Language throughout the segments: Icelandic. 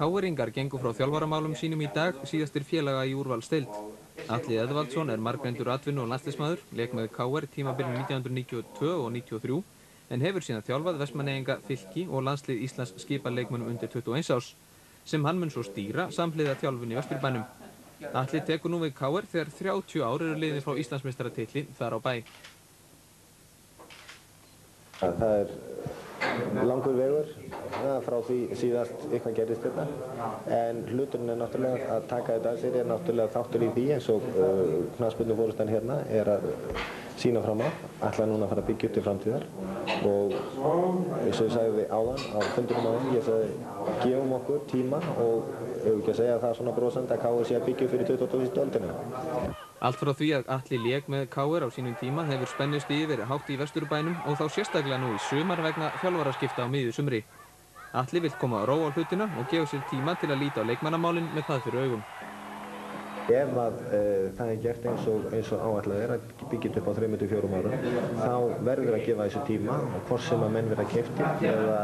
KR-ingar gengu frá þjálfaramálum sínum í dag, síðastir félaga í úrvalsdeild. Atli Eðvaldsson margreyndur atvinnu- og landsliðsmaður, lék með KR tímabilin 1992 og 93, en hefur síðan þjálfað Vestmannaeyinga, Fylki og landslið Íslands skipaleikmönnum undir 21 árs, sem hann mun svo stýra samhliða þjálfun í Vesturbænum. Atli tekur nú við KR þegar 30 ár eru liðin frá Íslandsmeistaratitli þar á bæ. Það langur vegur frá því síðast eitthvað gerðist þetta, en hluturinn náttúrulega að taka þetta að sér náttúrulega þáttur í því, eins og knattspyrnuforystan hérna að sína fram á, ætla núna að fara að byggja upp til framtíðar og eins og ég sagði áðan á fundinum áðan, ég sagði gefum okkur tíma og ef ekki að segja að það svona brosandi að KR sé að byggja upp fyrir 21. öldina. Allt frá því að Atli lék með KR á sínum tíma hefur spennustigið verið hátt í Vesturbænum og þá sérstaklega nú í sumar vegna þjálfaraskipta á miðju sumri. Atli vill koma á ró á hlutina og gefa sér tíma til að líta á leikmannamálin með það fyrir augum. Ef það gert eins og áætlað að byggja upp á 3–4 árum, þá verður að gefa þessu tíma og hvort sem að menn verða keyptir eða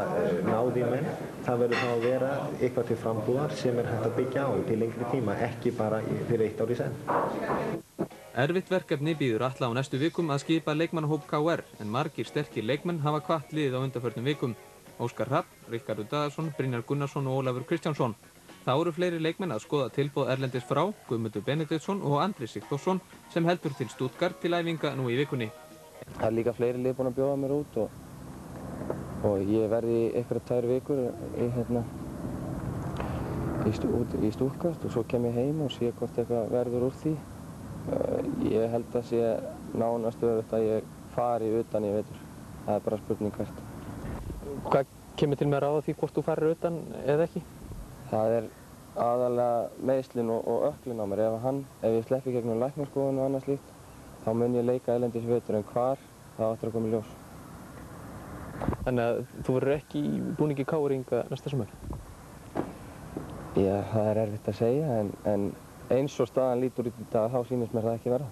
náði menn, það verður þá að vera eitthvað til frambúðar sem hægt að byggja á til lengri tíma, ekki bara fyrir 1 ár í senn. Erfitt verkefni bíður Atla á næstu vikum að skipa leikmannahóp KR, en margir sterkir leikmenn hafa hvatt liðið á undanförnum vikum. Óskar Hrafn, Ríkharður Daðarsson, Brynjar Gunnarsson og Ólafur Kristjánsson. Þá eru fleiri leikmenn að skoða tilboð erlendis frá, Guðmundur Benediktsson og Andri Sigþórsson, sem heldur til Stuttgart til æfinga nú í vikunni. Það er líka fleiri lið búin að bjóða mér út og ég verði í einhverjar 2 vikur í Stuttgart og svo kem ég heim og sé hvort eitthvað verður úr því. Ég held að sé nánast öruggt að ég fari utan í vetur. Það er bara spurning hvert. Hvað kemur til með að ráða því hvort þú farir utan eða ekki? Það er aðalega meiðslin og ökklin á mér. Ef ég sleppi gegnum læknaskoðun og annað slíkt, þá mun ég leika erlendis í vetur, en hvar, það áttur að koma í ljós. Þannig að þú verður ekki í búningi KR-inga næsta sumar? Já, það er erfitt að segja, en eins og staðan lítur út í dag, þá sýnist mér það ekki verða.